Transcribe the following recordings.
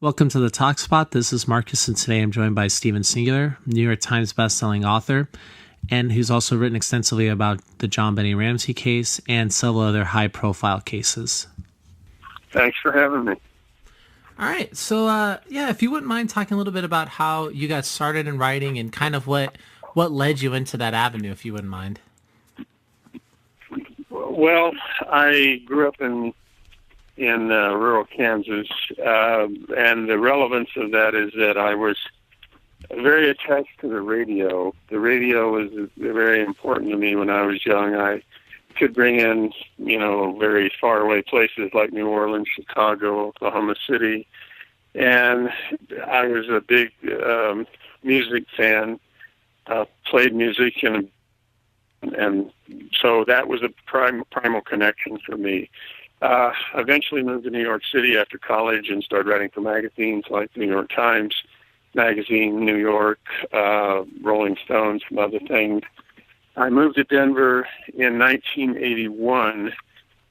Welcome to the Talk Spot. This is Marcus, and today I'm joined by Steven Singular, New York Times bestselling author, and who's also written extensively about the JonBenet Ramsey case and several other high-profile cases. Thanks for having me. All right. So, if you wouldn't mind talking a little bit about how you got started in writing and kind of what led you into that avenue, if you wouldn't mind. Well, I grew up in rural Kansas, and the relevance of that is that I was very attached to the radio. The radio was very important to me when I was young. I could bring in, very faraway places like New Orleans, Chicago, Oklahoma City, and I was a big music fan, played music, and so that was a primal connection for me. Eventually moved to New York City after college and started writing for magazines like the New York Times Magazine, New York, Rolling Stone, some other things. I moved to Denver in 1981,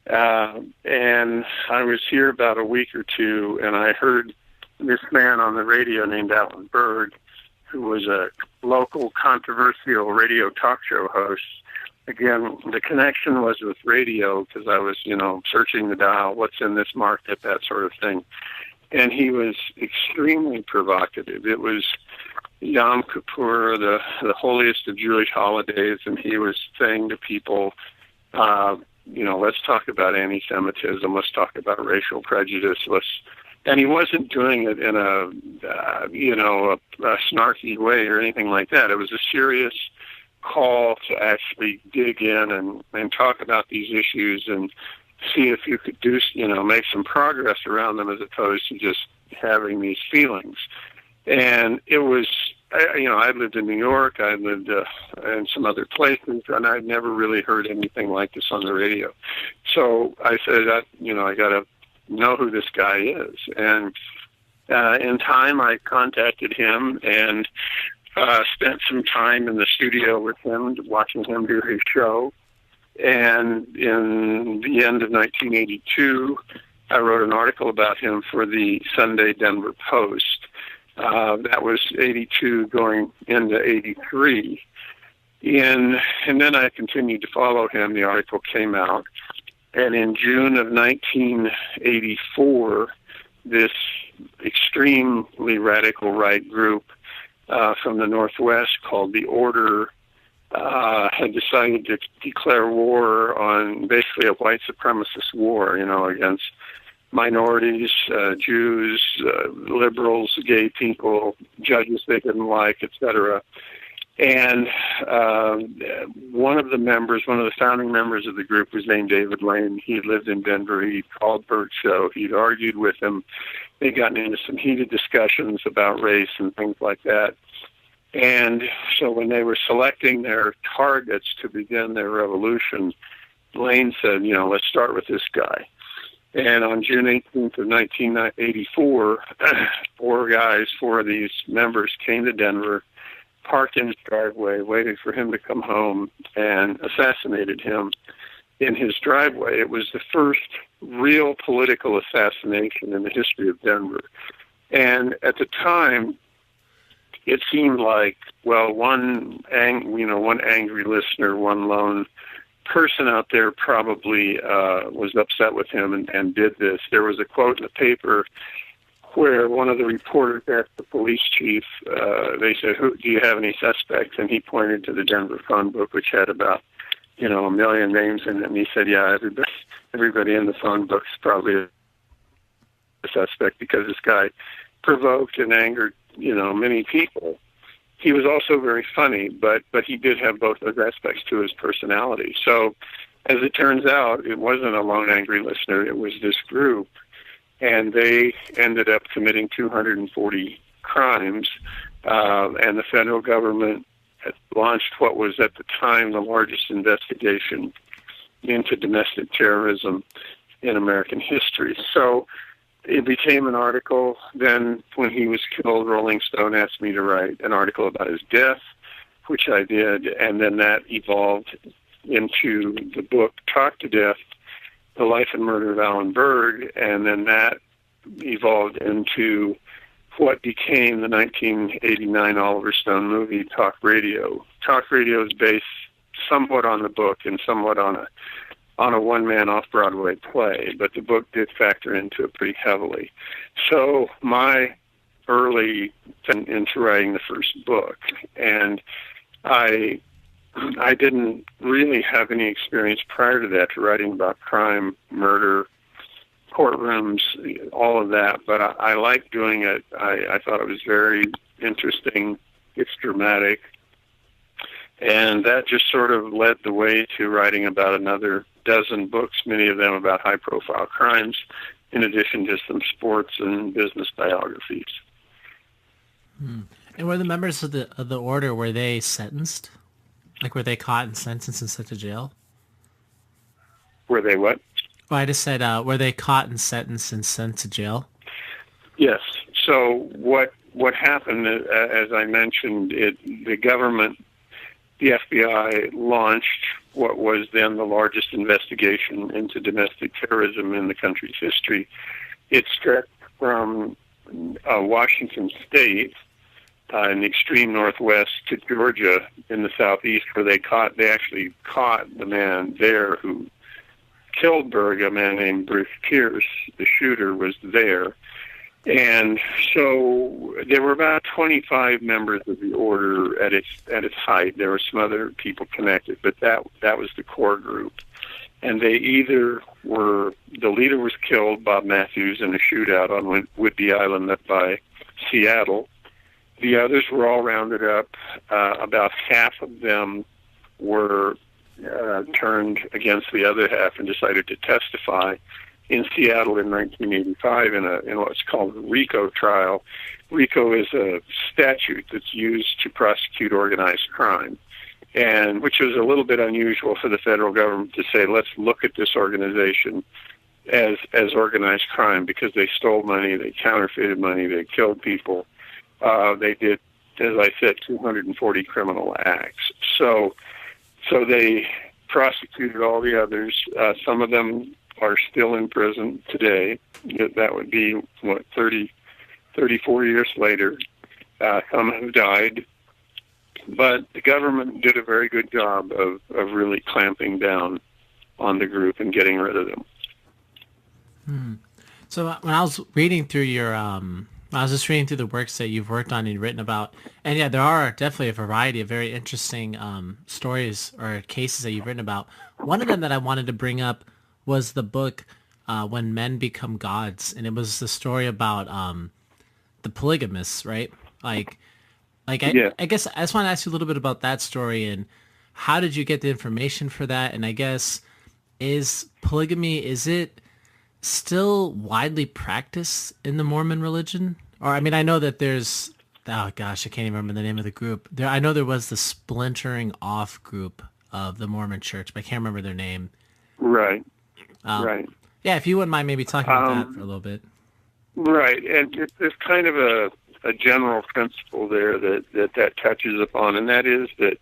and I was here about a week or two, and I heard this man on the radio named Alan Berg, who was a local controversial radio talk show host. Again, the connection was with radio because I was, searching the dial, what's in this market, that sort of thing. And he was extremely provocative. It was Yom Kippur, the holiest of Jewish holidays, and he was saying to people, let's talk about anti-Semitism, let's talk about racial prejudice, and he wasn't doing it in a snarky way or anything like that. It was a serious call to actually dig in and talk about these issues and see if you could do, make some progress around them as opposed to just having these feelings. And it was, I lived in New York, I lived in some other places, and I'd never really heard anything like this on the radio. So I said, I got to know who this guy is. And in time, I contacted him and spent some time in the studio with him, watching him do his show. And in the end of 1982, I wrote an article about him for the Sunday Denver Post. That was 82 going into 83. And then I continued to follow him. The article came out. And in June of 1984, this extremely radical right group from the Northwest called The Order had decided to declare war on basically a white supremacist war, against minorities, Jews, liberals, gay people, judges they didn't like, etc. And one of the founding members of the group was named David Lane. He lived in Denver. He called Berg's show. He'd argued with him. They'd gotten into some heated discussions about race and things like that. And so when they were selecting their targets to begin their revolution, Lane said, let's start with this guy. And on June 18th of 1984, four of these members came to Denver, parked in his driveway, waited for him to come home, and assassinated him in his driveway. It was the first real political assassination in the history of Denver. And at the time, it seemed like, one angry listener, one lone person out there probably was upset with him and did this. There was a quote in the paper where one of the reporters asked the police chief, they said, do you have any suspects? And he pointed to the Denver phone book, which had about, a million names in it. And he said, yeah, everybody in the phone book's probably a suspect because this guy provoked and angered, many people. He was also very funny, but he did have both those aspects to his personality. So as it turns out, it wasn't a lone angry listener. It was this group. And they ended up committing 240 crimes, and the federal government had launched what was at the time the largest investigation into domestic terrorism in American history. So it became an article. Then when he was killed, Rolling Stone asked me to write an article about his death, which I did, and then that evolved into the book Talk to Death, The Life and Murder of Alan Berg, and then that evolved into what became the 1989 Oliver Stone movie, Talk Radio. Talk Radio is based somewhat on the book and somewhat on a one-man off-Broadway play, but the book did factor into it pretty heavily. So my early into writing the first book, and I didn't really have any experience prior to that to writing about crime, murder, courtrooms, all of that, but I liked doing it. I thought it was very interesting. It's dramatic. And that just sort of led the way to writing about another dozen books, many of them about high-profile crimes, in addition to some sports and business biographies. And were the members of the order, were they sentenced? Like, were they caught and sentenced and sent to jail? Were they what? Well, I just said, were they caught and sentenced and sent to jail? Yes. So what happened, as I mentioned, the government, the FBI, launched what was then the largest investigation into domestic terrorism in the country's history. It stretched from Washington State in the extreme northwest to Georgia in the southeast, where they actually caught the man there who killed Berg. A man named Bruce Pierce, the shooter, was there. And so there were about 25 members of the order at its height. There were some other people connected, but that was the core group. And they either were, the leader was killed, Bob Matthews, in a shootout on Whidbey Island up by Seattle. The others were all rounded up. About half of them were turned against the other half and decided to testify in Seattle in 1985 in what's called a RICO trial. RICO is a statute that's used to prosecute organized crime, and which was a little bit unusual for the federal government to say, let's look at this organization as organized crime, because they stole money, they counterfeited money, they killed people. They did, as I said, 240 criminal acts. So they prosecuted all the others. Some of them are still in prison today. That would be, 34 years later. Some have died. But the government did a very good job of really clamping down on the group and getting rid of them. So when I was reading through I was just reading through the works that you've worked on and written about, and yeah, there are definitely a variety of very interesting stories or cases that you've written about. One of them that I wanted to bring up was the book When Men Become Gods, and it was the story about the polygamists, right? I guess I just want to ask you a little bit about that story, and how did you get the information for that? And I guess, is polygamy, is it still widely practiced in the Mormon religion? Or, I mean, I know that there's, oh gosh, I can't even remember the name of the group. I know there was the splintering off group of the Mormon church, but I can't remember their name. Right. Right. Yeah, if you wouldn't mind maybe talking about that for a little bit. Right. And there's kind of a general principle there that touches upon, and that is that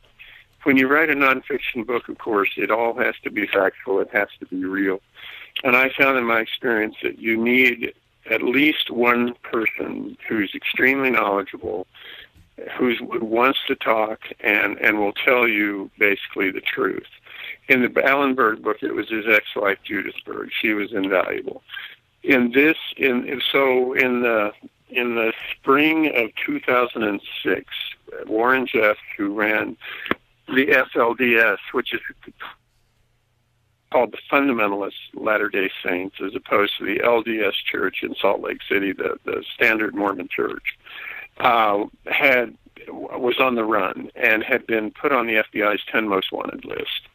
when you write a nonfiction book, of course, it all has to be factual. It has to be real. And I found in my experience that you need at least one person who's extremely knowledgeable, who wants to talk and will tell you basically the truth. In the Allenberg book, it was his ex-wife, Judith Berg. She was invaluable. In the spring of 2006, Warren Jeffs, who ran the FLDS, which is called the Fundamentalist Latter-day Saints, as opposed to the LDS Church in Salt Lake City, the standard Mormon church, was on the run and had been put on the FBI's 10 most wanted list.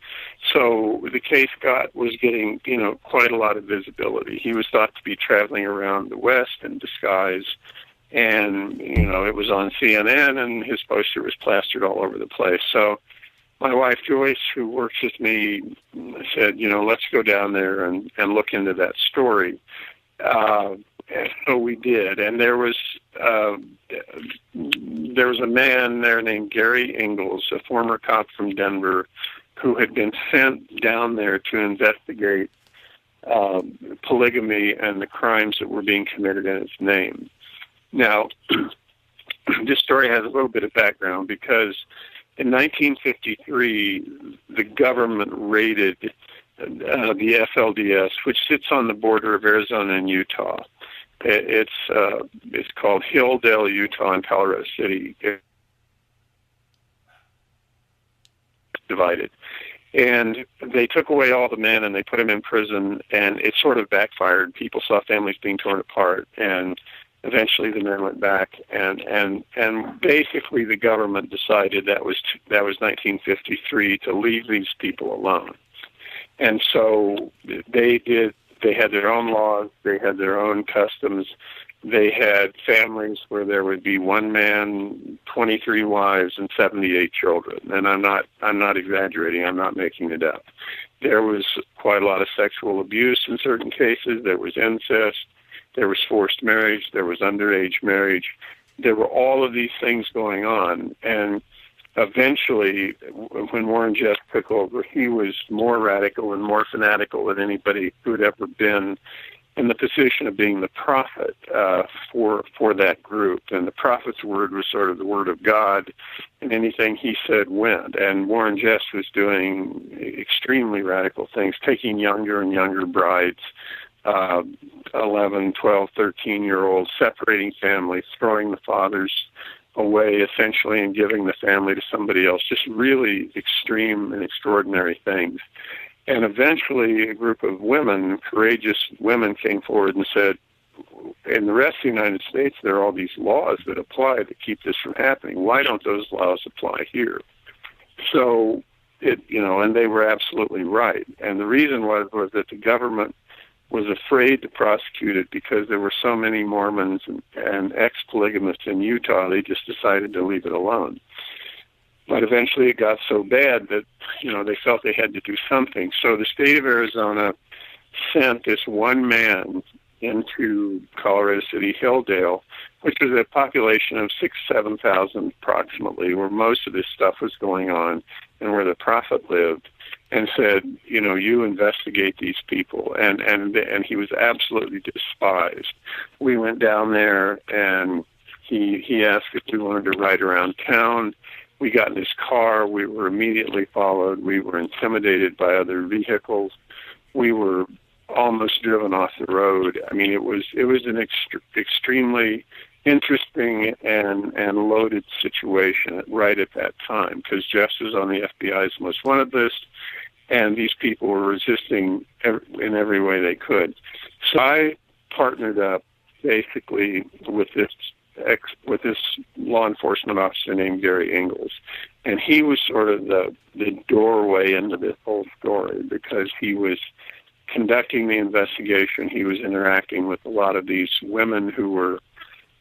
So the case was getting, quite a lot of visibility. He was thought to be traveling around the West in disguise, and, it was on CNN, and his poster was plastered all over the place. So my wife, Joyce, who works with me, said, let's go down there and look into that story. And so we did. And there was a man there named Gary Ingalls, a former cop from Denver, who had been sent down there to investigate polygamy and the crimes that were being committed in its name. Now, this story has a little bit of background because in 1953, the government raided the FLDS, which sits on the border of Arizona and Utah. It's called Hilldale, Utah, and Colorado City. It's divided. And they took away all the men and they put them in prison, and it sort of backfired. People saw families being torn apart, and eventually the men went back, and basically the government decided that was 1953 to leave these people alone. And so they did. They had their own laws. They had their own customs. They had families where there would be one man, 23 wives, and 78 children. And I'm not exaggerating. I'm not making it up. There was quite a lot of sexual abuse in certain cases. There was incest. There was forced marriage. There was underage marriage. There were all of these things going on. And eventually, when Warren Jeffs took over, he was more radical and more fanatical than anybody who had ever been in the position of being the prophet for that group. And the prophet's word was sort of the word of God, and anything he said went. And Warren Jeffs was doing extremely radical things, taking younger and younger brides, 11, 12, 13-year-olds, separating families, throwing the fathers away essentially and giving the family to somebody else, just really extreme and extraordinary things. And eventually a group of women, courageous women, came forward and said, in the rest of the United States, there are all these laws that apply to keep this from happening. Why don't those laws apply here? So, and they were absolutely right. And the reason was that the government was afraid to prosecute it because there were so many Mormons and ex-polygamists in Utah, they just decided to leave it alone. But eventually it got so bad that, they felt they had to do something. So the state of Arizona sent this one man into Colorado City, Hilldale, which was a population of 7,000 approximately, where most of this stuff was going on and where the prophet lived, and said, you investigate these people. And he was absolutely despised. We went down there, and he asked if we wanted to ride around town. We got in his car. We were immediately followed. We were intimidated by other vehicles. We were almost driven off the road. I mean, it was an extremely interesting and loaded situation right at that time, because Jeffs was on the FBI's most wanted list, and these people were resisting in every way they could. So I partnered up basically with this law enforcement officer named Gary Ingalls, and he was sort of the doorway into this whole story because he was conducting the investigation. He was interacting with a lot of these women who were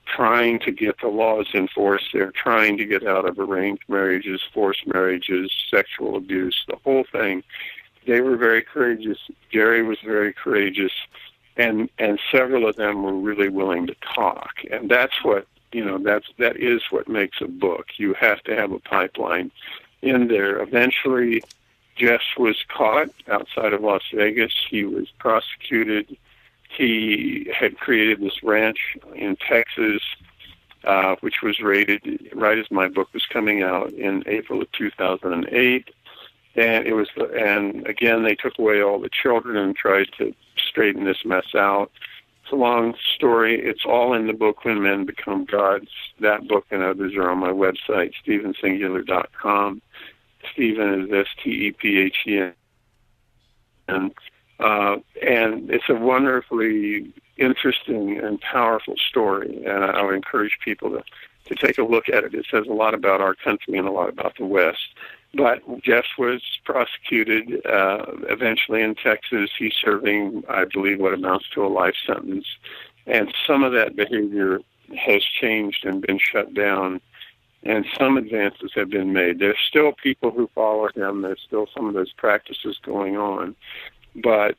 trying to get the laws enforced. They're trying to get out of arranged marriages, forced marriages, sexual abuse, the whole thing. They were very courageous. Gary was very courageous, and several of them were really willing to talk. And that's what, that is what makes a book. You have to have a pipeline in there. Eventually, Jeffs was caught outside of Las Vegas. He was prosecuted. He had created this ranch in Texas, which was raided right as my book was coming out in April of 2008. And again, they took away all the children and tried to straighten this mess out. It's a long story. It's all in the book, When Men Become Gods. That book and others are on my website, StephenSingular.com. Stephen is Stephen. And it's a wonderfully interesting and powerful story, and I would encourage people to take a look at it. It says a lot about our country and a lot about the West. But Jeffs was prosecuted eventually in Texas. He's serving, I believe, what amounts to a life sentence. And some of that behavior has changed and been shut down, and some advances have been made. There's still people who follow him. There's still some of those practices going on. But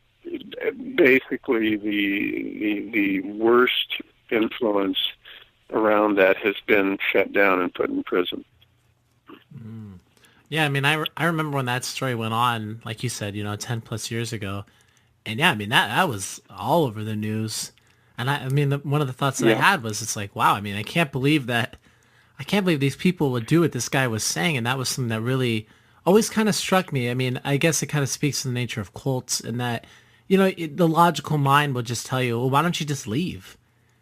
basically, the worst influence around that has been shut down and put in prison. Yeah, I mean, I remember when that story went on, like you said, 10 plus years ago, And yeah, I mean, that was all over the news. And I mean, one of the thoughts that I Yeah. had was, it's like, wow, I mean, I can't believe these people would do what this guy was saying. And that was something that really always kind of struck me. I mean, I guess it kind of speaks to the nature of cults, and that, the logical mind will just tell you, well, why don't you just leave?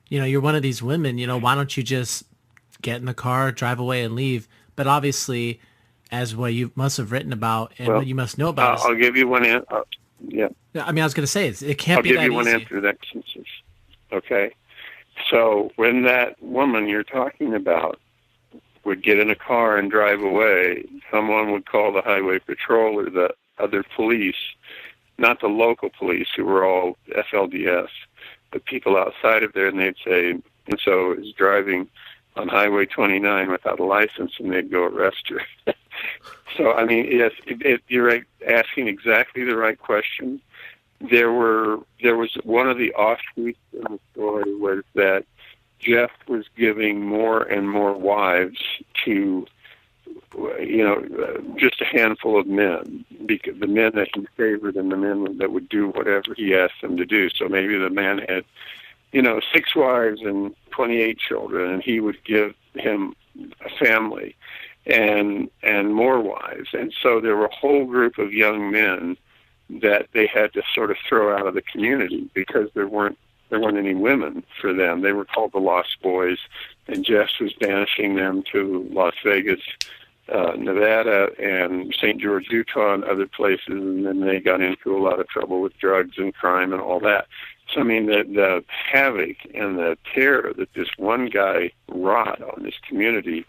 You're one of these women, why don't you just get in the car, drive away, and leave? But obviously, as what you must have written about and what Well, you must know about is, I'll give you one. Yeah, I mean, I was going to say, it can't I'll be give that you one easy. answer to that. Okay. So when that woman you're talking about would get in a car and drive away, someone would call the highway patrol or the other police, not the local police who were all FLDS, but people outside of there, and they'd say, and so is driving on Highway 29 without a license, and they'd go arrest her. So, I mean, yes, you're right, asking exactly the right question. There was one of the offshoots in the story was that Jeff was giving more and more wives to, just a handful of men, because the men that he favored and the men that would do whatever he asked them to do. So maybe the man had, 6 wives and 28 children, and he would give him a family and more wives. And so there were a whole group of young men that they had to sort of throw out of the community because there weren't any women for them. They were called the Lost Boys, and Jess was banishing them to Las Vegas, Nevada, and St. George, Utah, and other places, and then they got into a lot of trouble with drugs and crime and all that. So, I mean, the havoc and the terror that this one guy wrought on this community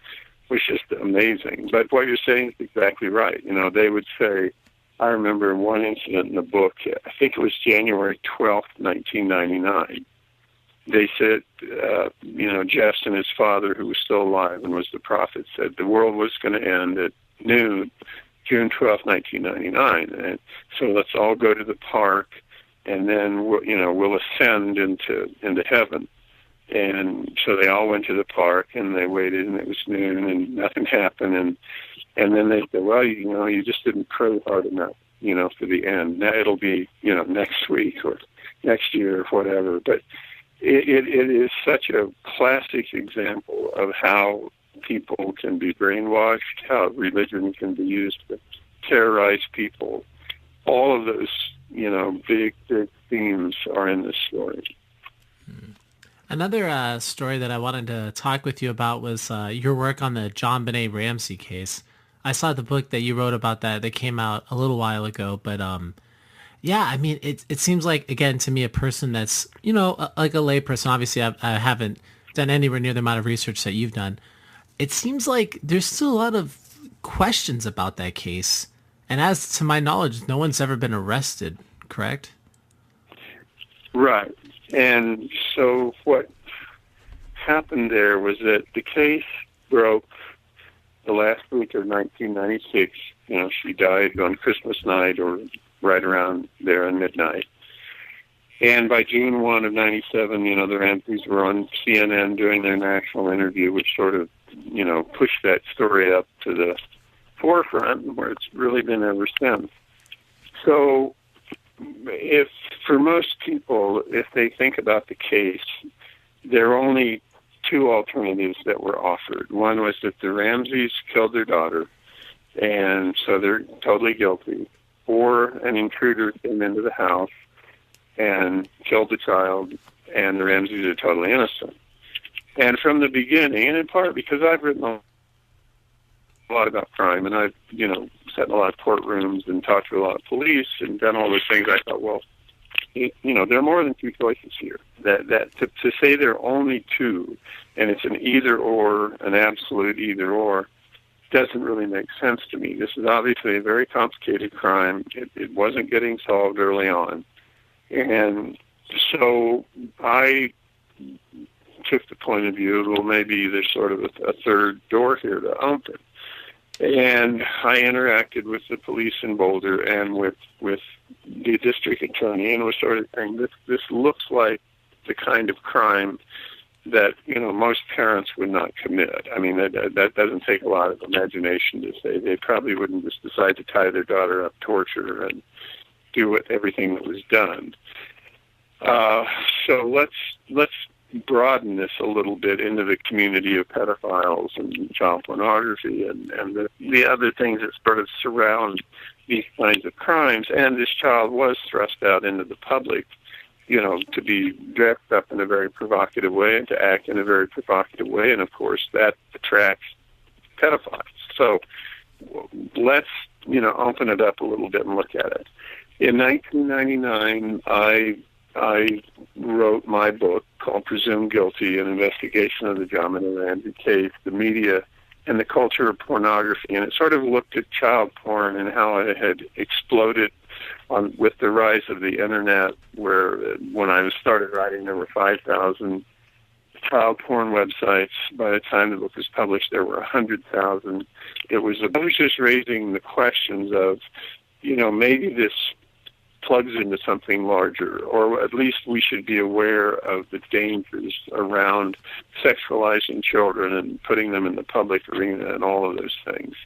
was just amazing. But what you're saying is exactly right. They would say, I remember one incident in the book, I think it was January 12th, 1999. They said, Jess and his father, who was still alive and was the prophet, said the world was going to end at noon, June 12th, 1999. And so let's all go to the park, and then we'll ascend into heaven. And so they all went to the park, and they waited, and it was noon, and nothing happened. And then they said, well, you just didn't pray hard enough, for the end. Now it'll be, next week or next year or whatever. But it is such a classic example of how people can be brainwashed, how religion can be used to terrorize people. All of those, big themes are in this story. Another story that I wanted to talk with you about was your work on the JonBenet Ramsey case. I saw the book that you wrote about that came out a little while ago, but yeah, I mean, it seems like, again, to me, a person that's, like a layperson. Obviously, I haven't done anywhere near the amount of research that you've done. It seems like there's still a lot of questions about that case. And as to my knowledge, no one's ever been arrested, correct? Right. And so what happened there was that the case broke the last week of 1996. She died on Christmas night or right around there at midnight. And by June 1 of 97, the Ramseys were on CNN doing their national interview, which sort of, pushed that story up to the forefront, where it's really been ever since. So if for most people, if they think about the case, there are only 2 alternatives that were offered. One was that the Ramseys killed their daughter, and so they're totally guilty, or an intruder came into the house and killed the child, and the Ramseys are totally innocent. And from the beginning, and in part because I've written a lot about crime, and I've, sat in a lot of courtrooms and talked to a lot of police and done all those things, I thought, well, there are more than 2 choices here. That to say there are only 2, and it's an either or, an absolute either or, doesn't really make sense to me. This is obviously a very complicated crime. It wasn't getting solved early on. And so I took the point of view, well, maybe there's sort of a third door here to open. And I interacted with the police in Boulder and with the district attorney, and was sort of saying, this looks like the kind of crime that, most parents would not commit. I mean, that doesn't take a lot of imagination to say. They probably wouldn't just decide to tie their daughter up, torture her, do everything that was done. So let's broaden this a little bit into the community of pedophiles and child pornography and the other things that sort of surround these kinds of crimes. And this child was thrust out into the public, to be dressed up in a very provocative way and to act in a very provocative way. And, of course, that attracts pedophiles. So let's, open it up a little bit and look at it. In 1999, I wrote my book called Presumed Guilty, an investigation of the JonBenet Ramsey case, the media, and the culture of pornography. And it sort of looked at child porn and how it had exploded with the rise of the Internet, where when I started writing, there were 5,000 child porn websites. By the time the book was published, there were 100,000. I was just raising the questions of, maybe this plugs into something larger, or at least we should be aware of the dangers around sexualizing children and putting them in the public arena and all of those things.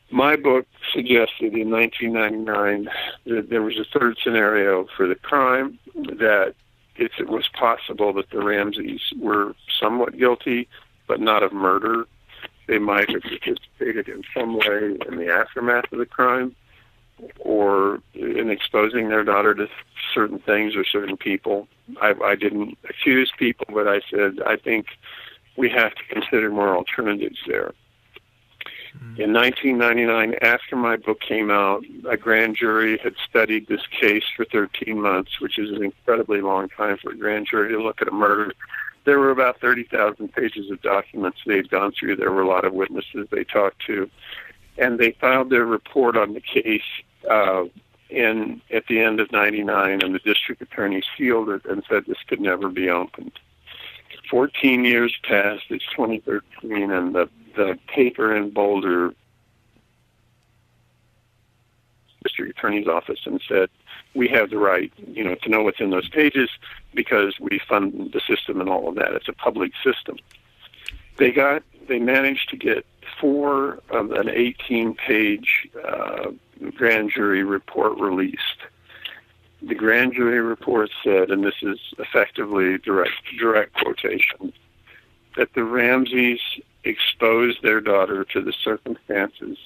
My book suggested in 1999 that there was a third scenario for the crime, that it was possible that the Ramseys were somewhat guilty, but not of murder. They might have participated in some way in the aftermath of the crime, or in exposing their daughter to certain things or certain people. I didn't accuse people, but I said, I think we have to consider more alternatives there. In 1999, after my book came out, a grand jury had studied this case for 13 months, which is an incredibly long time for a grand jury to look at a murder. There were about 30,000 pages of documents they'd gone through. There were a lot of witnesses they talked to. And they filed their report on the case at the end of 99, and the district attorney sealed it and said this could never be opened. 14 years passed, it's 2013, and the paper in Boulder district attorney's office and said, we have the right, to know what's in those pages because we fund the system and all of that. It's a public system. They managed to get 4 of an 18-page grand jury report released. The grand jury report said, and this is effectively direct quotation, that the Ramseys exposed their daughter to the circumstances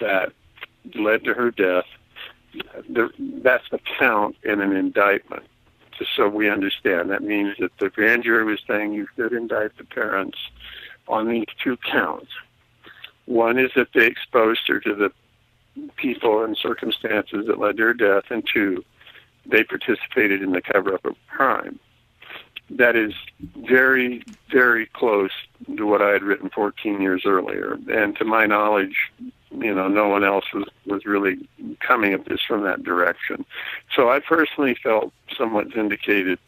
that led to her death. That's the count in an indictment, just so we understand. That means that the grand jury was saying you should indict the parents on these 2 counts. One is that they exposed her to the people and circumstances that led to her death, and 2, they participated in the cover-up of crime. That is very, very close to what I had written 14 years earlier. And to my knowledge, no one else was really coming at this from that direction. So I personally felt somewhat vindicated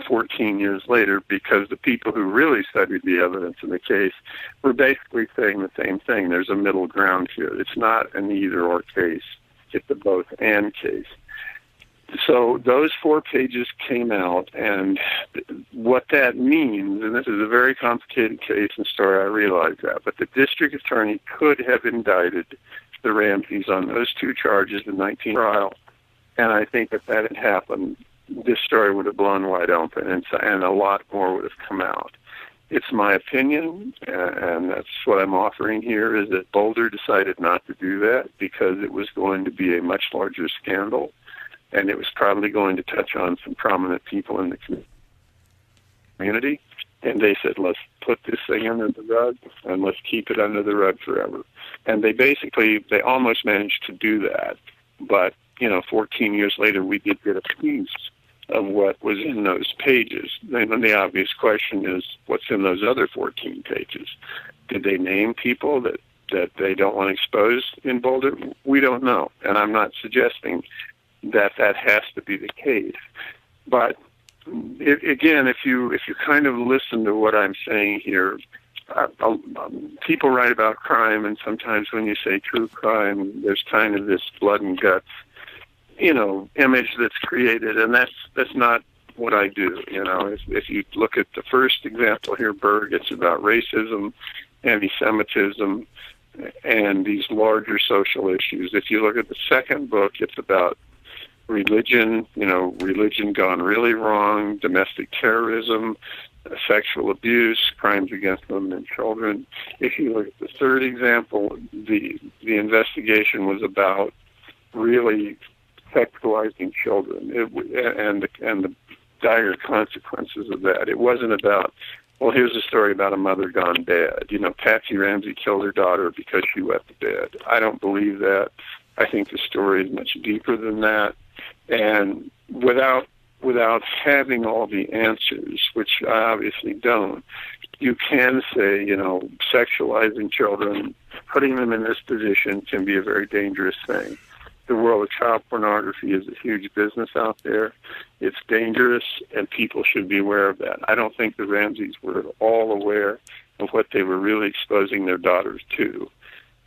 14 years later, because the people who really studied the evidence in the case were basically saying the same thing. There's a middle ground here. It's not an either-or case. It's a both-and case. So those 4 pages came out, and what that means, and this is a very complicated case and story, I realize that, but the district attorney could have indicted the Ramseys on those 2 charges in 19 trial, and I think if that had happened, this story would have blown wide open, and a lot more would have come out. It's my opinion, and that's what I'm offering here, is that Boulder decided not to do that because it was going to be a much larger scandal, and it was probably going to touch on some prominent people in the community. And they said, let's put this thing under the rug, and let's keep it under the rug forever. And they almost managed to do that. But, 14 years later, we did get a piece of what was in those pages. And the obvious question is, what's in those other 14 pages? Did they name people that they don't want exposed in Boulder? We don't know. And I'm not suggesting that has to be the case. But again, if you kind of listen to what I'm saying here, people write about crime, and sometimes when you say true crime, there's kind of this blood and guts, image that's created, and that's not what I do. If you look at the first example here, Berg, it's about racism, anti-Semitism, and these larger social issues. If you look at the second book, it's about religion, religion gone really wrong, domestic terrorism, sexual abuse, crimes against women and children. If you look at the third example, the investigation was about really sexualizing children and the dire consequences of that. It wasn't about, well, here's a story about a mother gone bad. Patsy Ramsey killed her daughter because she wet the bed. I don't believe that. I think the story is much deeper than that. And without having all the answers, which I obviously don't, you can say, sexualizing children, putting them in this position can be a very dangerous thing. The world of child pornography is a huge business out there. It's dangerous, and people should be aware of that. I don't think the Ramseys were at all aware of what they were really exposing their daughters to.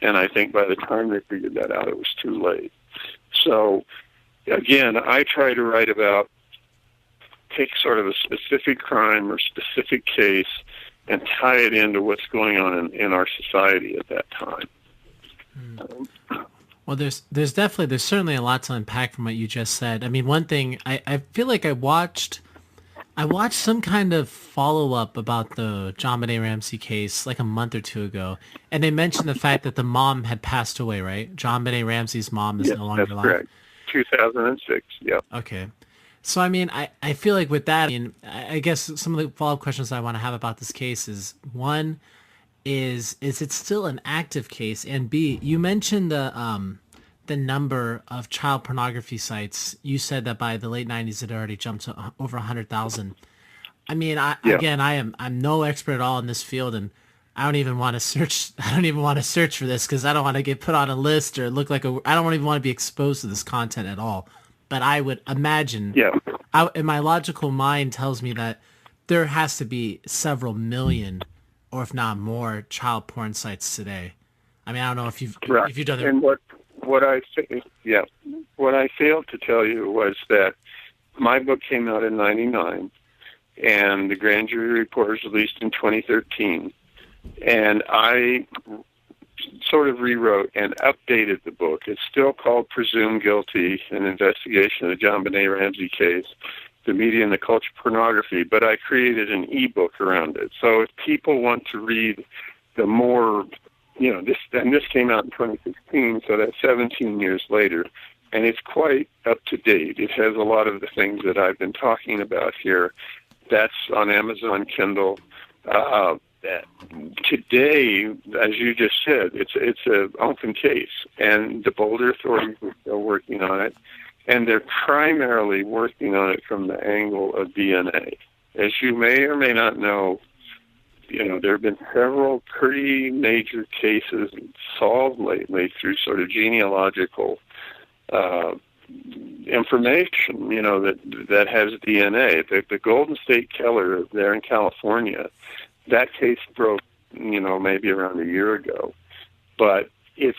And I think by the time they figured that out, it was too late. So, again, I try to write about, take sort of a specific crime or specific case and tie it into what's going on in our society at that time. Well, there's certainly a lot to unpack from what you just said. I mean, one thing, I feel like I watched some kind of follow-up about the JonBenet Ramsey case like a month or two ago, and they mentioned the fact that the mom had passed away, right? JonBenet Ramsey's mom is no longer alive. Correct. 2006, yeah. Okay. So, I mean, I feel like with that, I guess some of the follow-up questions I want to have about this case is, one, is it still an active case? And B, you mentioned the number of child pornography sites. You said that by the late 90s it already jumped to over 100,000. I mean, I'm no expert at all in this field, and I don't even want to search. I don't even want to search for this because I don't want to get put on a list or look like I don't even want to be exposed to this content at all. But I would imagine, in my logical mind tells me that there has to be several million, or if not more, child porn sites today. I mean, I don't know if you've done it. And what I failed to tell you was that my book came out in '99, and the grand jury report was released in 2013, and I sort of rewrote and updated the book. It's still called Presumed Guilty, an investigation of the JonBenet Ramsey case, the media and the culture of pornography, but I created an ebook around it. So if people want to read the more, this came out in 2016, so that's 17 years later, and it's quite up to date. It has a lot of the things that I've been talking about here. That's on Amazon Kindle. Today, as you just said, it's an open case, and the Boulder authorities are still working on it, and they're primarily working on it from the angle of DNA. As you may or may not know, there have been several pretty major cases solved lately through sort of genealogical information, that has DNA. The Golden State Killer there in California, that case broke, maybe around a year ago, but it's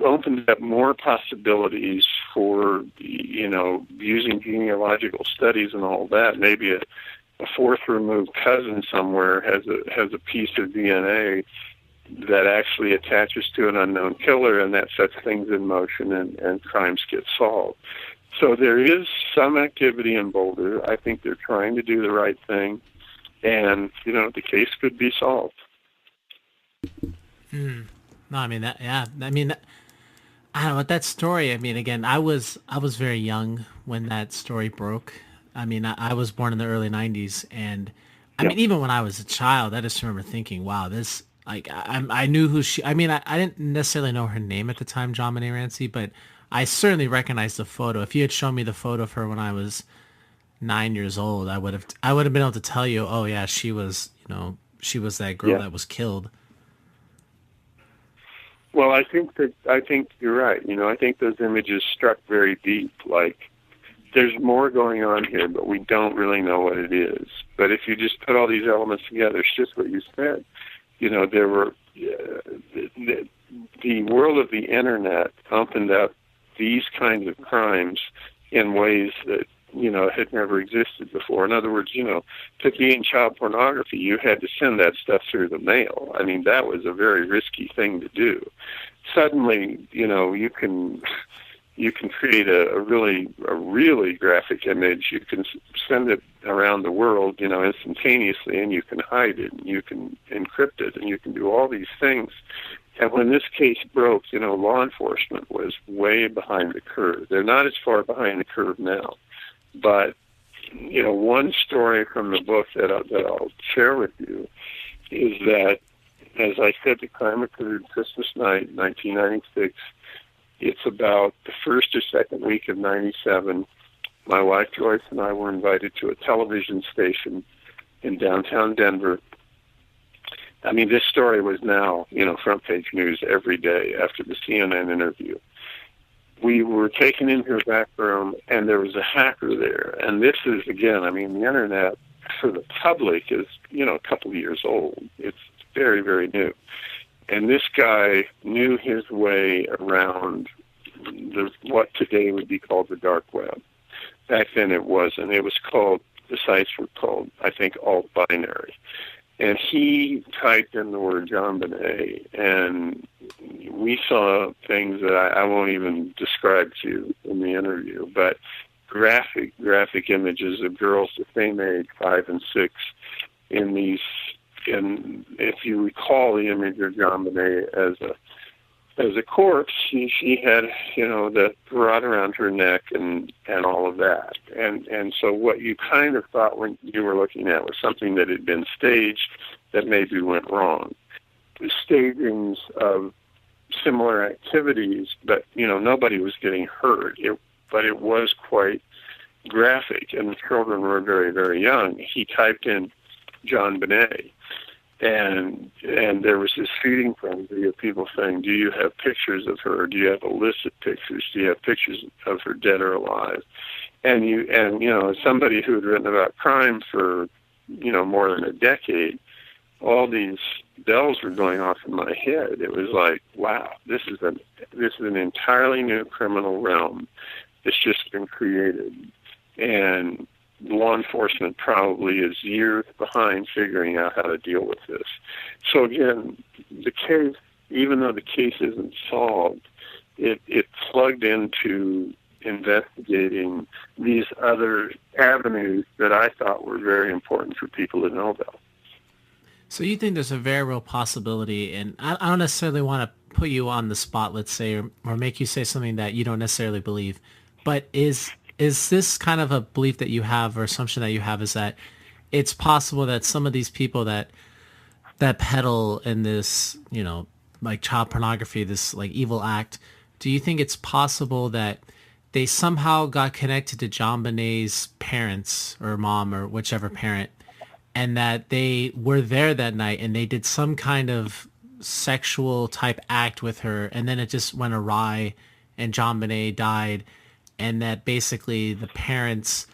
opened up more possibilities for, using genealogical studies and all that. Maybe a fourth removed cousin somewhere has a piece of DNA that actually attaches to an unknown killer, and that sets things in motion and crimes get solved. So there is some activity in Boulder. I think they're trying to do the right thing, and, the case could be solved. No, I mean, I don't know what that story, again, I was very young when that story broke. I was born in the early 90s, and even when I was a child, I just remember thinking, wow, this, I knew who she, I didn't necessarily know her name at the time, JonBenet Ramsey, but I certainly recognized the photo. If you had shown me the photo of her when I was 9 years old, I would have been able to tell you, oh yeah, she was that girl that was killed. Well, I think you're right. I think those images struck very deep. Like, there's more going on here, but we don't really know what it is. But if you just put all these elements together, it's just what you said. There were the world of the internet opened up these kinds of crimes in ways that had never existed before. In other words, to be in child pornography, you had to send that stuff through the mail. That was a very risky thing to do. Suddenly, you can you can create a really graphic image. You can send it around the world, instantaneously, and you can hide it, and you can encrypt it, and you can do all these things. And when this case broke, law enforcement was way behind the curve. They're not as far behind the curve now. But, one story from the book that I'll share with you is that, as I said, the crime occurred Christmas night, 1996. It's about the first or second week of 97. My wife Joyce and I were invited to a television station in downtown Denver. I mean, this story was now, front page news every day after the CNN interview. We were taken into a back room, and there was a hacker there. And this is, again, the internet for the public is, a couple of years old. It's very, very new. And this guy knew his way around what today would be called the dark web. Back then it wasn't. The sites were called, I think, alt-binary. And he typed in the word JonBenet, and we saw things that I won't even describe to you in the interview, but graphic images of girls the same age, 5 and 6, and if you recall the image of JonBenet as a corpse, she had, the rod around her neck and all of that. And so what you kind of thought when you were looking at was something that had been staged that maybe went wrong. The stagings of similar activities, but, nobody was getting hurt. But it was quite graphic, and the children were very, very young. He typed in JonBenet. And there was this feeding frenzy of people saying, do you have pictures of her? Do you have illicit pictures? Do you have pictures of her dead or alive? And as somebody who had written about crime for, more than a decade, all these bells were going off in my head. It was like, wow, this is an entirely new criminal realm that's just been created. And law enforcement probably is years behind figuring out how to deal with this. So again, the case, even though the case isn't solved, it plugged into investigating these other avenues that I thought were very important for people to know about. So you think there's a very real possibility, and I don't necessarily want to put you on the spot, let's say, or make you say something that you don't necessarily believe, but is this kind of a belief that you have or assumption that you have is that it's possible that some of these people that peddle in this, like child pornography, this like evil act, do you think it's possible that they somehow got connected to JonBenet's parents or mom or whichever parent, and that they were there that night and they did some kind of sexual type act with her, and then it just went awry and JonBenet died, and that basically the parents,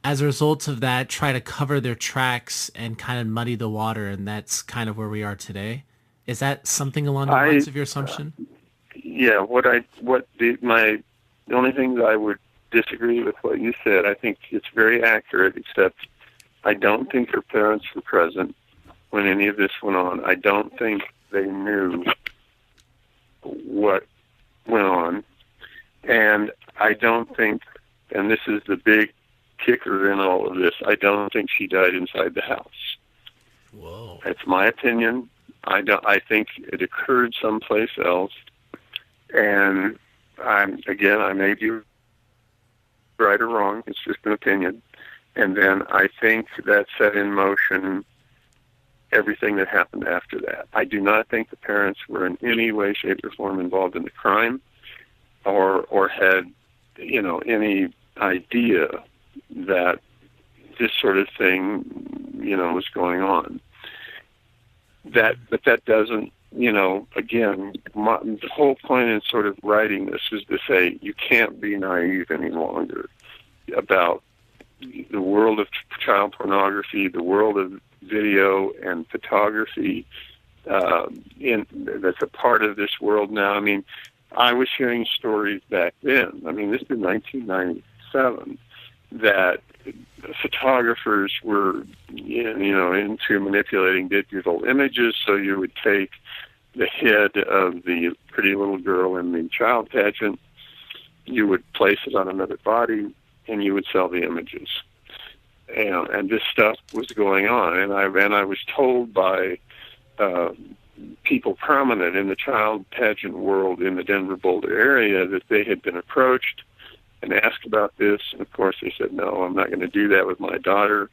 as a result of that, try to cover their tracks and kind of muddy the water, and that's kind of where we are today? Is that something along the lines of your assumption? Yeah, the only thing that I would disagree with what you said. I think it's very accurate, except I don't think her parents were present when any of this went on. I don't think they knew what went on. And I don't think, and this is the big kicker in all of this, I don't think she died inside the house. Whoa. That's my opinion. I think it occurred someplace else. And I may be right or wrong. It's just an opinion. And then I think that set in motion everything that happened after that. I do not think the parents were in any way, shape, or form involved in the crime or had, any idea that this sort of thing, was going on. But that doesn't, again, the whole point in sort of writing this is to say you can't be naive any longer about the world of child pornography, the world of video and photography, that's a part of this world now. I mean, I was hearing stories back then. I mean, this is 1997, that photographers were, into manipulating digital images. So you would take the head of the pretty little girl in the child pageant, you would place it on another body, and you would sell the images. And this stuff was going on, and I was told by people prominent in the child pageant world in the Denver Boulder area that they had been approached and asked about this. And of course, they said, "No, I'm not going to do that with my daughter."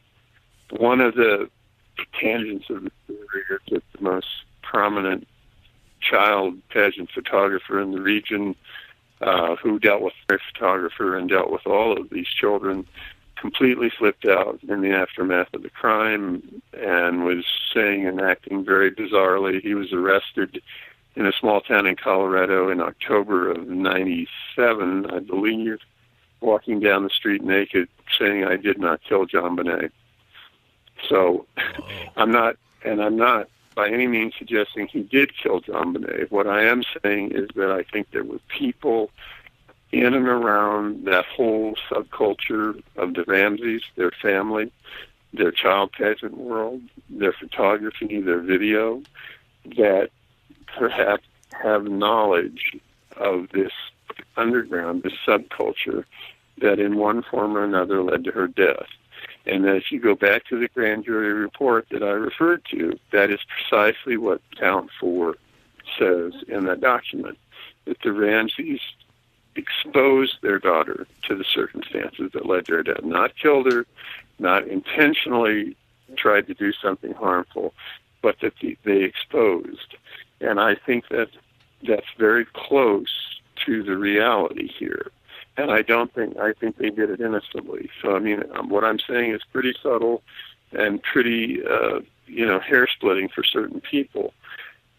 One of the tangents of the story is that the most prominent child pageant photographer in the region, who dealt with a photographer and dealt with all of these children, completely flipped out in the aftermath of the crime and was saying and acting very bizarrely. He was arrested in a small town in Colorado in October of '97, I believe, walking down the street naked, saying, "I did not kill JonBenet." So I'm not by any means suggesting he did kill JonBenet. What I am saying is that I think there were people in and around that whole subculture of the Ramseys, their family, their child pageant world, their photography, their video, that perhaps have knowledge of this underground, this subculture, that in one form or another led to her death. And that if you go back to the grand jury report that I referred to, that is precisely what Count 4 says in that document, that the Ramseys exposed their daughter to the circumstances that led to her death. Not killed her, not intentionally tried to do something harmful, but that they exposed. And I think that that's very close to the reality here. And I think they did it innocently. So, I mean, what I'm saying is pretty subtle and pretty, hair-splitting for certain people.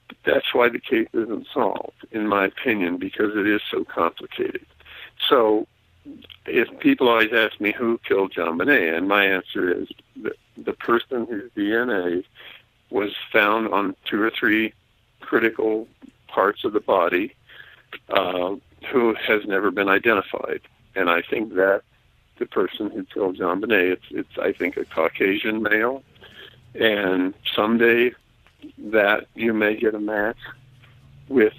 But that's why the case isn't solved, in my opinion, because it is so complicated. So if people always ask me who killed JonBenet, and my answer is the person whose DNA was found on 2 or 3 critical parts of the body, who has never been identified. And I think that the person who killed JonBenet, it's I think, a Caucasian male. And someday that you may get a match with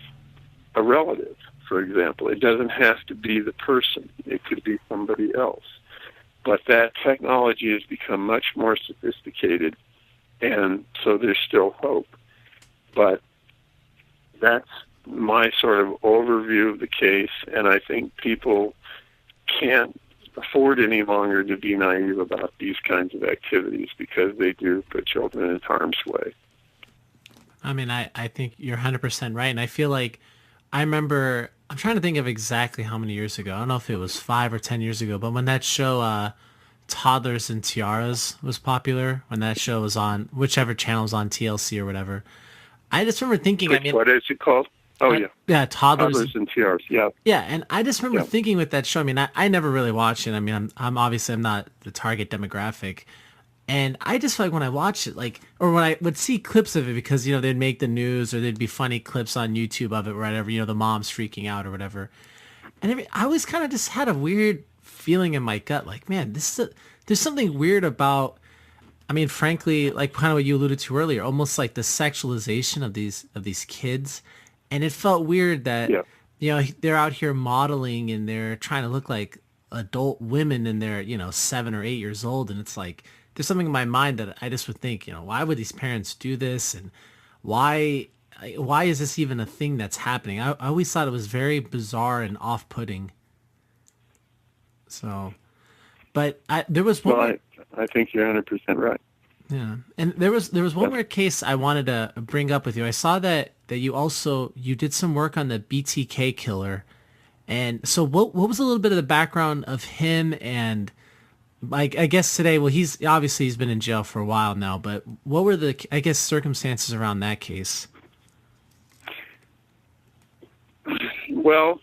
a relative, for example. It doesn't have to be the person. It could be somebody else. But that technology has become much more sophisticated, and so there's still hope. But that's my sort of overview of the case, and I think people can't afford any longer to be naive about these kinds of activities because they do put children in harm's way. I mean, I think you're 100% right, and I feel like I'm trying to think of exactly how many years ago. I don't know if it was 5 or 10 years ago, but when that show Toddlers and Tiaras was popular, when that show was on whichever channel was on, TLC or whatever, I just remember thinking, what is it called? Oh, yeah. Yeah, Toddlers and Tiaras, yeah. Yeah, and I just remember thinking with that show, I mean, I never really watched it. I mean, I'm obviously I'm not the target demographic. And I just feel like when I watch it, or when I would see clips of it, because, they'd make the news or there'd be funny clips on YouTube of it, or whatever, the mom's freaking out or whatever. And I always kind of just had a weird feeling in my gut, like, man, there's something weird about, I mean, frankly, like kind of what you alluded to earlier, almost like the sexualization of these kids. And it felt weird that, they're out here modeling and they're trying to look like adult women and they're, 7 or 8 years old. And it's like, there's something in my mind that I just would think, why would these parents do this? And why is this even a thing that's happening? I always thought it was very bizarre and off-putting. So, but there was one. Well, I think you're 100% right. Yeah, and there was one more case I wanted to bring up with you. I saw that you did some work on the BTK killer, and so what was a little bit of the background of him? And I guess today, well, he's been in jail for a while now, but what were the circumstances around that case? Well,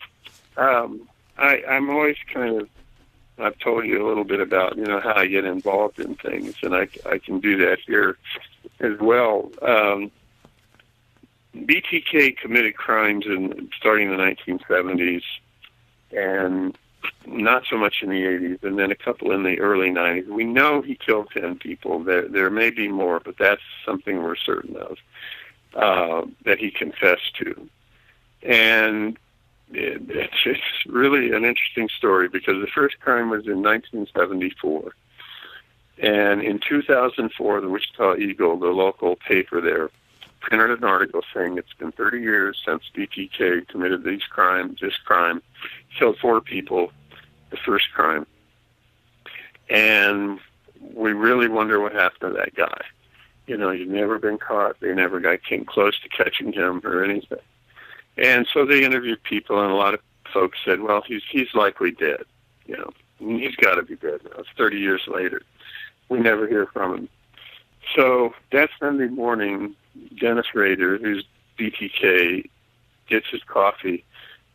I'm always kind of, I've told you a little bit about, how I get involved in things, and I can do that here as well. BTK committed crimes starting in the 1970s, and not so much in the 80s, and then a couple in the early 90s. We know he killed 10 people. There may be more, but that's something we're certain of, that he confessed to. And it's really an interesting story because the first crime was in 1974. And in 2004, the Wichita Eagle, the local paper there, printed an article saying it's been 30 years since BTK committed this crime, killed 4 people, the first crime. And we really wonder what happened to that guy. You know, he's never been caught. They never came close to catching him or anything. And so they interviewed people, and a lot of folks said, well, he's likely dead. You know, he's got to be dead now. It's 30 years later. We never hear from him. So that Sunday morning, Dennis Rader, who's BTK, gets his coffee,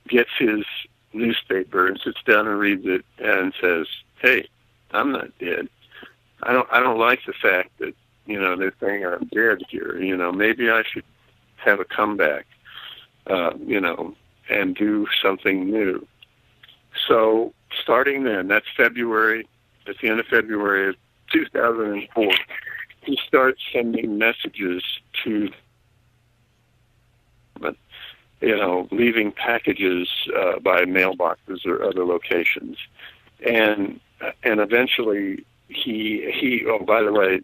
gets his newspaper, and sits down and reads it, and says, "Hey, I'm not dead. I don't like the fact that, you know, they're saying I'm dead here. You know, maybe I should have a comeback, you know, and do something new." So starting then, that's February, at the end of February of 2004, he starts sending messages to, you know, leaving packages by mailboxes or other locations. And eventually he oh, by the way,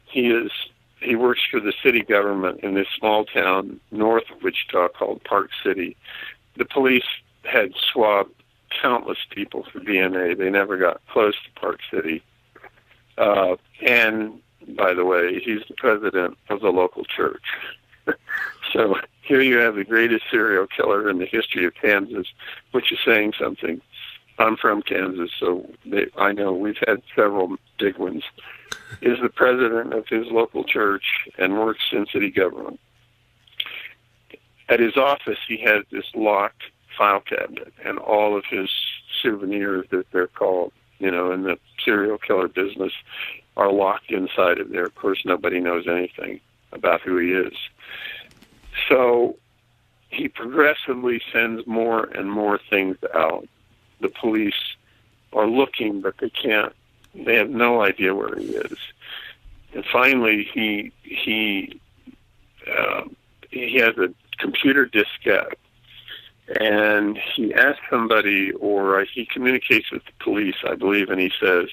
he works for the city government in this small town north of Wichita called Park City. The police had swabbed countless people for DNA. They never got close to Park City. And by the way, he's the president of the local church. So here you have the greatest serial killer in the history of Kansas, which is saying something. I'm from Kansas, so I know we've had several big ones. Is the president of his local church and works in city government. At his office, he has this locked file cabinet, and all of his souvenirs, that they're called, you know, in the serial killer business, are locked inside of there. Of course, nobody knows anything about who he is. So he progressively sends more and more things out. The police are looking, but they can't. They have no idea where he is. And finally, he has a computer diskette, and he asks somebody, or he communicates with the police, I believe, and he says,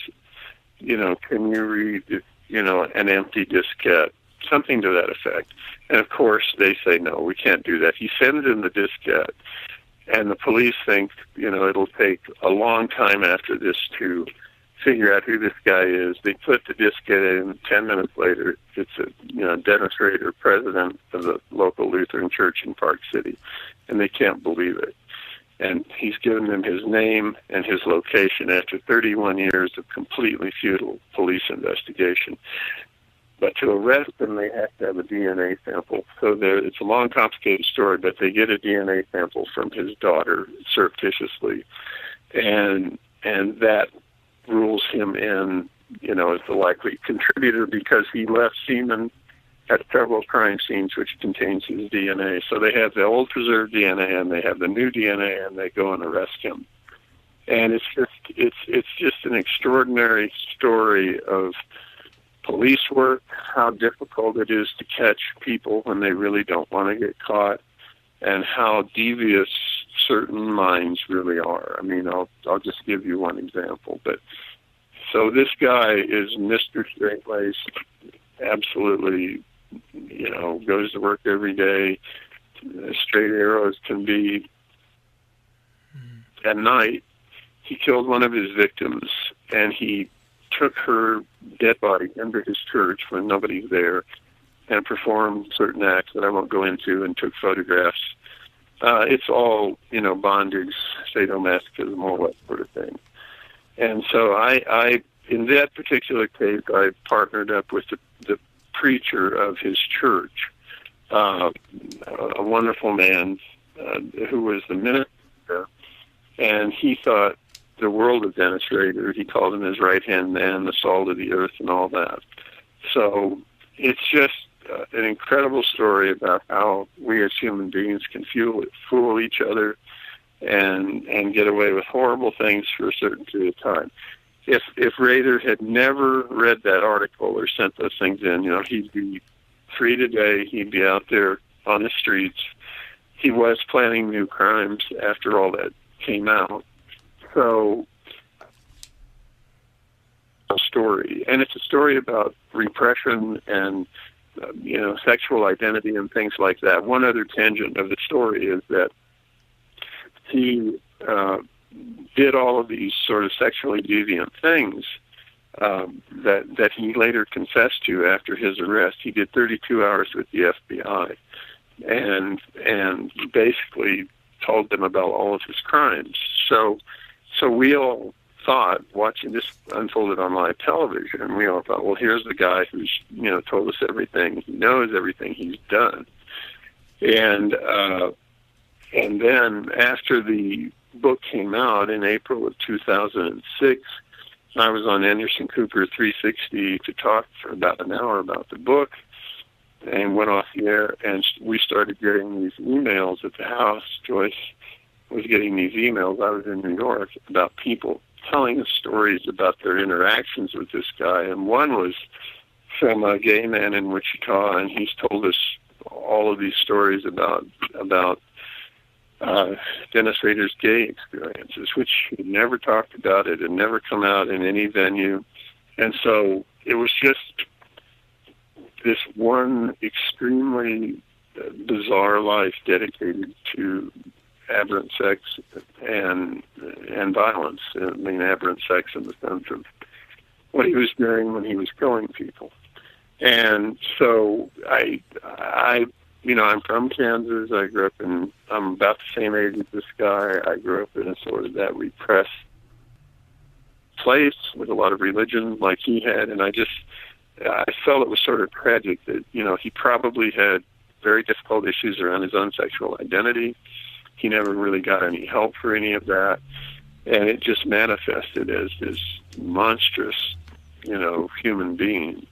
you know, can you read, you know, an empty diskette? Something to that effect. And of course, they say, no, we can't do that. He sends in the diskette, and the police think, you know, it'll take a long time after this to figure out who this guy is. They put the diskette in. 10 minutes later, it's a, you know, Dennis Rader, president of the local Lutheran church in Park City, and they can't believe it. And he's given them his name and his location after 31 years of completely futile police investigation. But to arrest him, they have to have a DNA sample. So it's a long, complicated story, but they get a DNA sample from his daughter surreptitiously, and that rules him in, you know, as the likely contributor because he left semen at several crime scenes which contains his DNA. So they have the old preserved DNA and they have the new DNA, and they go and arrest him. And it's just an extraordinary story of police work, how difficult it is to catch people when they really don't want to get caught, and how devious certain minds really are. I mean, I'll just give you one example. But so this guy is Mr. Straight-Laced, absolutely, you know, goes to work every day, straight arrows can be. At night, he killed one of his victims, and he took her dead body into his church when nobody's there and performed certain acts that I won't go into, and took photographs. It's all, you know, bondage, sadomasochism, all that sort of thing. And so I in that particular case, I partnered up with the preacher of his church, a wonderful man who was the minister, and he thought the world of Dennis Rader. He called him his right-hand man, the salt of the earth, and all that. So it's just an incredible story about how we as human beings can fool each other and get away with horrible things for a certain period of time. If Rader had never read that article or sent those things in, you know, he'd be free today. He'd be out there on the streets, he was planning new crimes after all that came out. So, a story, and it's a story about repression and sexual identity and things like that. One other tangent of the story is that he did all of these sort of sexually deviant things that he later confessed to after his arrest. He did 32 hours with the FBI, and basically told them about all of his crimes. So we all thought, watching this unfolded on live television, and we all thought, well, here's the guy who's told us everything. He knows everything he's done. And then after the book came out in April of 2006, I was on Anderson Cooper 360 to talk for about an hour about the book, and went off the air, and we started getting these emails at the house. Joyce was getting these emails. I was in New York, about people telling us stories about their interactions with this guy, and one was from a gay man in Wichita, and he's told us all of these stories about Dennis Rader's gay experiences, which he never talked about. It had never come out in any venue. And so it was just this one extremely bizarre life dedicated to aberrant sex and violence. I mean, aberrant sex in the sense of what he was doing when he was killing people. And so I'm from Kansas. I'm about the same age as this guy. I grew up in a sort of that repressed place with a lot of religion like he had, and I felt it was sort of tragic that, he probably had very difficult issues around his own sexual identity. He never really got any help for any of that, and it just manifested as this monstrous, human being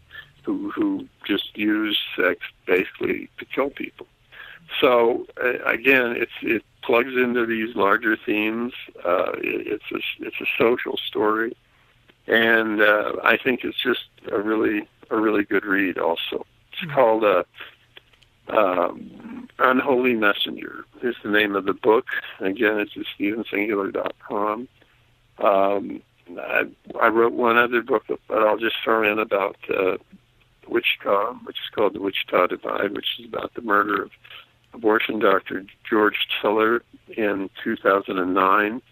who just used sex basically to kill people. So again, it plugs into these larger themes. It's a social story, and I think it's just a really good read. Also, it's called Unholy Messenger is the name of the book. Again, it's at StephenSingular.com. I wrote one other book, but I'll just throw in about Wichita, which is called The Wichita Divide, which is about the murder of abortion doctor George Tiller in 2009.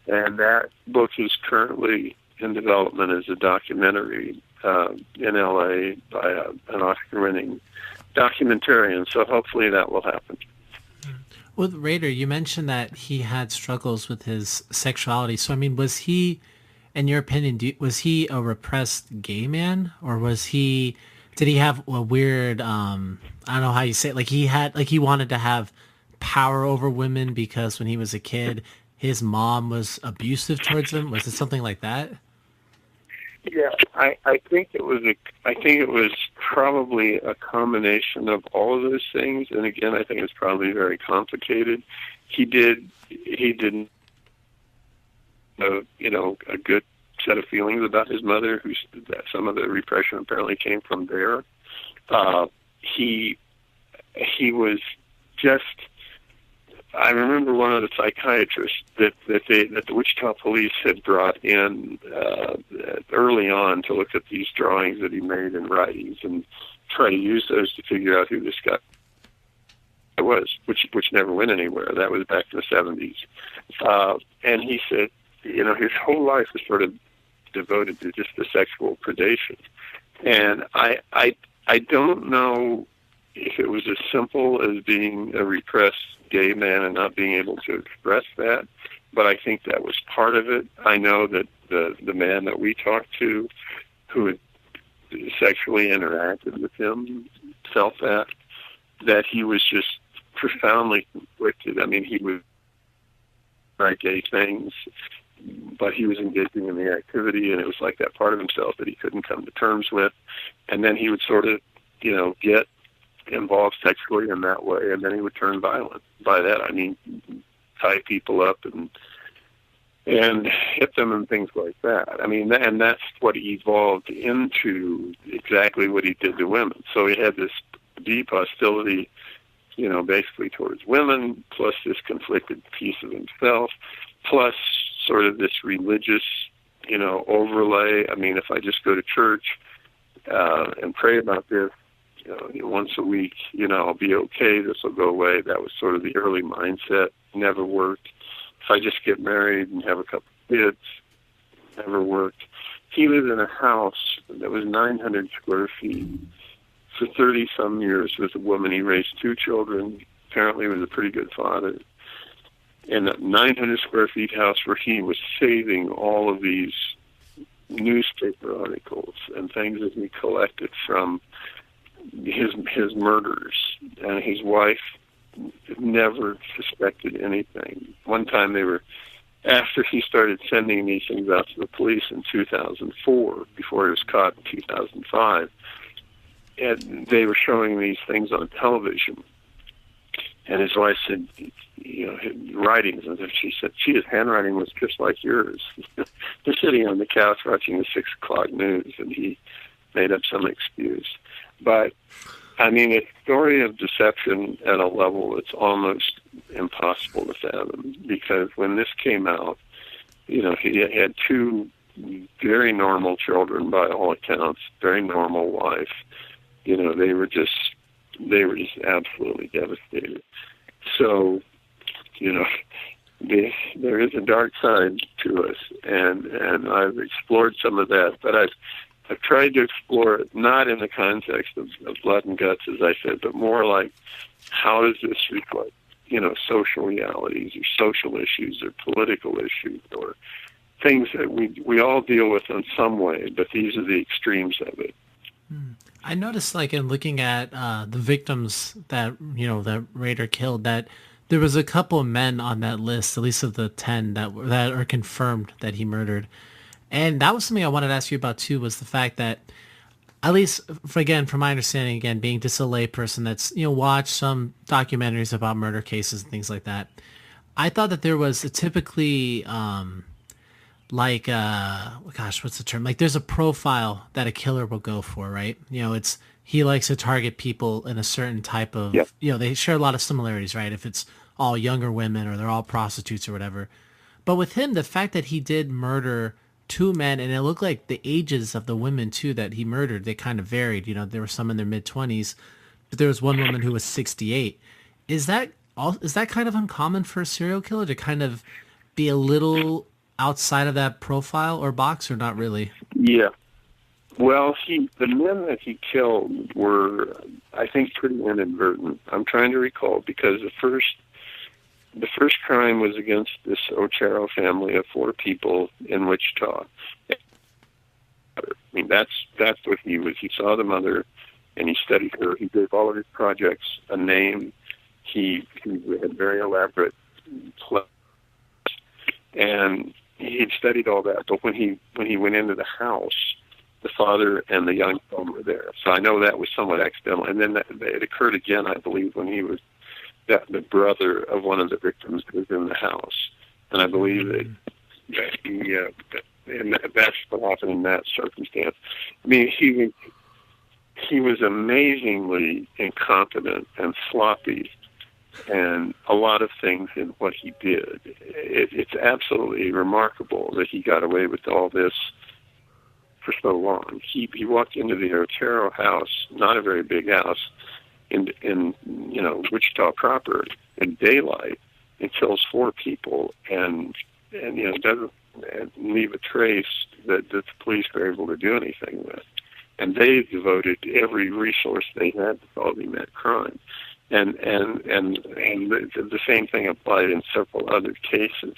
And that book is currently in development as a documentary in L.A. by an Oscar-winning documentarian. So hopefully that will happen. With Rader, you mentioned that he had struggles with his sexuality. So, I mean, was he, in your opinion, was he a repressed gay man, or did he have a weird, I don't know how you say it, he wanted to have power over women because when he was a kid, his mom was abusive towards him? Was it something like that? Yeah, I think it was probably a combination of all of those things. And again, I think it's probably very complicated. He didn't, a good set of feelings about his mother, that some of the repression apparently came from there. He was just, I remember one of the psychiatrists that the Wichita police had brought in early on to look at these drawings that he made in writings and try to use those to figure out who this guy was, which never went anywhere. That was back in the 70s. And he said, his whole life was sort of devoted to just the sexual predation. And I don't know if it was as simple as being a repressed gay man and not being able to express that, but I think that was part of it. I know that the man that we talked to who had sexually interacted with him felt that he was just profoundly conflicted. I mean, he would write gay things, but he was engaging in the activity, and it was like that part of himself that he couldn't come to terms with. And then he would sort of, get involved sexually in that way, and then he would turn violent. By that, I mean, tie people up and hit them and things like that. I mean, and that's what evolved into exactly what he did to women. So he had this deep hostility, basically towards women, plus this conflicted piece of himself, plus sort of this religious, overlay. I mean, if I just go to church and pray about this, once a week, I'll be okay. This will go away. That was sort of the early mindset. Never worked. If I just get married and have a couple of kids, never worked. He lived in a house that was 900 square feet for 30-some years with a woman. He raised 2 children. Apparently was a pretty good father. In a 900 square feet house where he was saving all of these newspaper articles and things that he collected from his murders. And his wife never suspected anything. One time after he started sending these things out to the police in 2004, before he was caught in 2005, and they were showing these things on television. And his wife said, his writings, and she said, his handwriting was just like yours. They're sitting on the couch watching the 6 o'clock news, and he made up some excuse. But, I mean, a story of deception at a level that's almost impossible to fathom, because when this came out, he had 2 very normal children by all accounts, very normal wife. They were just absolutely devastated. So, there is a dark side to us, and I've explored some of that, but I've tried to explore it not in the context of blood and guts, as I said, but more like, how does this reflect, social realities or social issues or political issues or things that we all deal with in some way, but these are the extremes of it. I noticed, like, in looking at the victims that, that Raider killed, that there was a couple of men on that list, at least of the 10 that are confirmed that he murdered. And that was something I wanted to ask you about, too, was the fact that, at least, from my understanding, again, being just a lay person that's, watched some documentaries about murder cases and things like that, I thought that there was a typically... what's the term? Like, there's a profile that a killer will go for, right? He likes to target people in a certain type of, Yep. They share a lot of similarities, right? If it's all younger women or they're all prostitutes or whatever. But with him, the fact that he did murder 2 men, and it looked like the ages of the women too that he murdered, they kind of varied. There were some in their mid-20s, but there was one woman who was 68. Is that kind of uncommon for a serial killer to kind of be a little outside of that profile or box, or not really? Yeah. Well, the men that he killed were, I think, pretty inadvertent. I'm trying to recall, because the first crime was against this Otero family of 4 people in Wichita. I mean, that's what he was. He saw the mother, and he studied her. He gave all of his projects a name. He had very elaborate plans, and he studied all that. But when he went into the house, the father and the young son were there. So I know that was somewhat accidental. And then it occurred again, I believe, when he was the brother of one of the victims was in the house. And I believe that and that's what happened in that circumstance. I mean, he was amazingly incompetent and sloppy, and a lot of things in what he did. It's absolutely remarkable that he got away with all this for so long. He walked into the Otero house, not a very big house, in Wichita proper, in daylight, and kills 4 people, and doesn't leave a trace that the police were able to do anything with. And they devoted every resource they had to solving that crime. And the same thing applied in several other cases.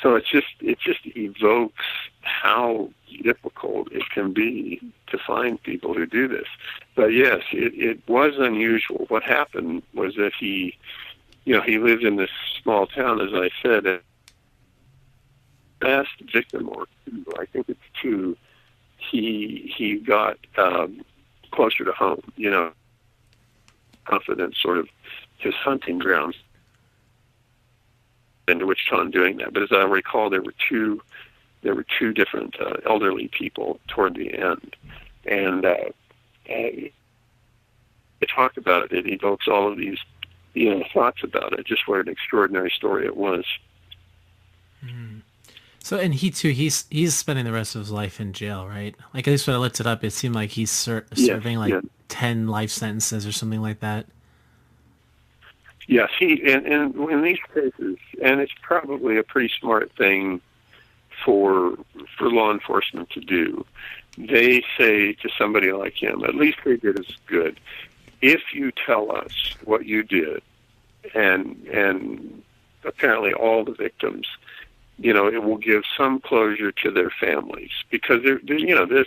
So it just evokes how difficult it can be to find people who do this. But yes, it was unusual. What happened was that he lived in this small town, as I said. And last victim, or 2, I think it's 2, he got closer to home. Confident, sort of his hunting grounds into Wichita in doing that. But as I recall, there were two different elderly people toward the end, and they talk about it. It evokes all of these thoughts about it. Just what an extraordinary story it was. So, and he too, he's spending the rest of his life in jail, right? Like, at least when I looked it up, it seemed like he's serving like 10 life sentences or something like that. Yes, and in these cases, and it's probably a pretty smart thing for law enforcement to do. They say to somebody like him, at least they did as good. If you tell us what you did, and apparently all the victims, it will give some closure to their families, because their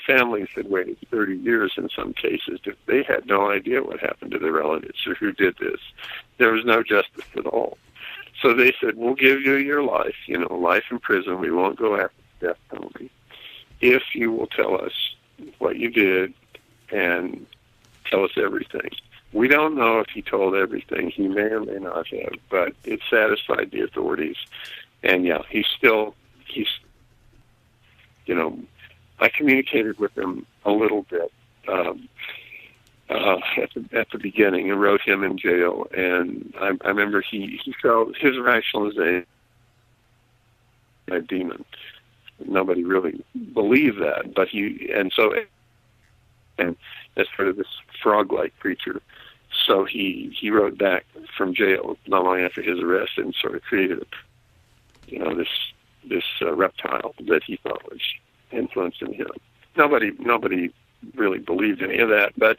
families had waited 30 years in some cases. They had no idea what happened to their relatives or who did this. There was no justice at all. So they said, we'll give you your life, life in prison. We won't go after the death penalty if you will tell us what you did and tell us everything. We don't know if he told everything. He may or may not have, but it satisfied the authorities. And I communicated with him a little bit at the beginning and wrote him in jail. And I remember he felt his rationalization a demon. Nobody really believed that, but and as sort of this frog-like creature. So he wrote back from jail not long after his arrest and sort of created this reptile that he thought was influencing him. Nobody really believed any of that, but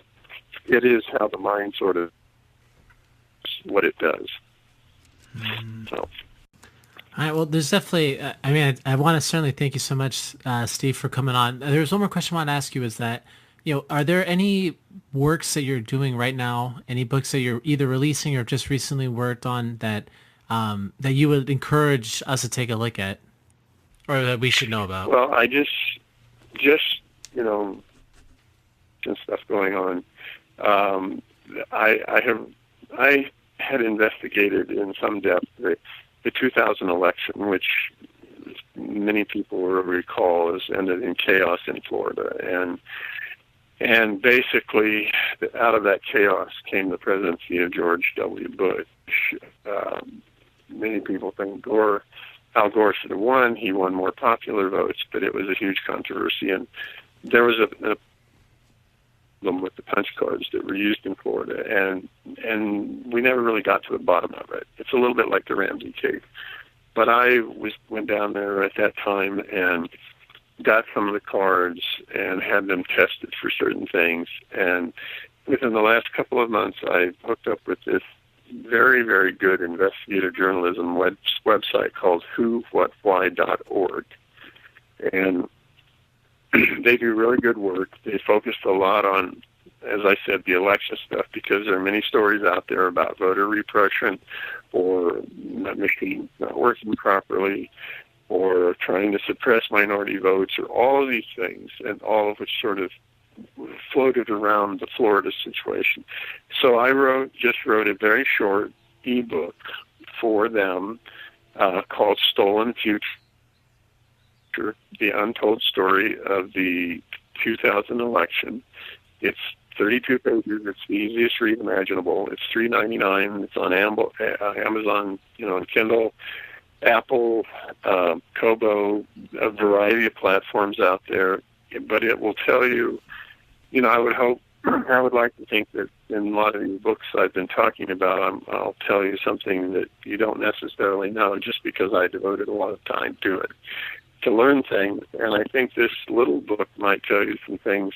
it is how the mind sort of what it does. So. All right. Well, there's definitely. I want to certainly thank you so much, Steve, for coming on. There's one more question I want to ask you: is that are there any works that you're doing right now? Any books that you're either releasing or just recently worked on that you would encourage us to take a look at, or that we should know about? Well, I just some stuff going on. I had investigated in some depth the 2000 election, which many people will recall has ended in chaos in Florida, and basically out of that chaos came the presidency of George W. Bush. Many people think Al Gore should have won. He won more popular votes, but it was a huge controversy, and there was a problem with the punch cards that were used in Florida, and we never really got to the bottom of it. It's a little bit like the Ramsey case, but I went down there at that time and got some of the cards and had them tested for certain things, and within the last couple of months, I hooked up with this very, very good investigative journalism website called whowhatwhy.org. And they do really good work. They focused a lot on, as I said, the election stuff, because there are many stories out there about voter repression or machines not working properly or trying to suppress minority votes or all of these things, and all of which sort of floated around the Florida situation. So I just wrote a very short ebook for them called Stolen Future, the untold story of the 2000 election. It's 32 pages. It's the easiest read imaginable. It's $3.99. It's on Amazon, on Kindle, Apple, Kobo, a variety of platforms out there. But it will tell you, I would like to think that in a lot of these books I've been talking about, I'll tell you something that you don't necessarily know just because I devoted a lot of time to it, to learn things. And I think this little book might tell you some things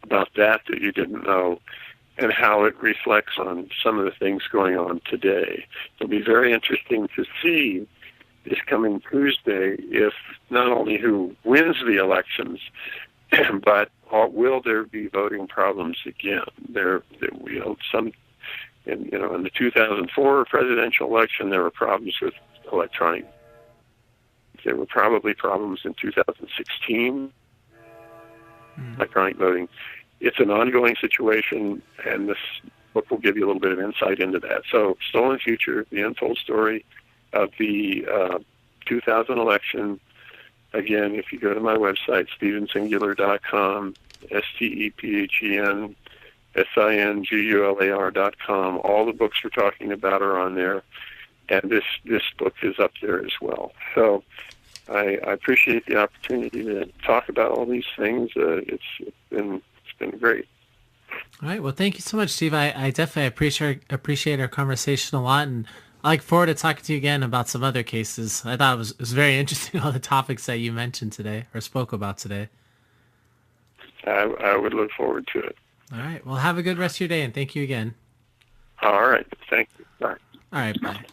about that you didn't know, and how it reflects on some of the things going on today. It'll be very interesting to see this coming Tuesday if not only who wins the elections, but will there be voting problems again? In the 2004 presidential election, there were problems with electronic. There were probably problems in 2016, electronic voting. It's an ongoing situation, and this book will give you a little bit of insight into that. So, Stolen Future, the untold story of the 2000 election. Again, if you go to my website, stephensingular.com, STEPHEN SINGULAR.com. All the books we're talking about are on there, and this book is up there as well. So I appreciate the opportunity to talk about all these things. It's been great. All right. Well, thank you so much, Steve. I definitely appreciate our conversation a lot, and I look forward to talking to you again about some other cases. I thought it was very interesting, all the topics that you mentioned today or spoke about today. I would look forward to it. All right. Well, have a good rest of your day, and thank you again. All right. Thank you. Bye. All right. Bye.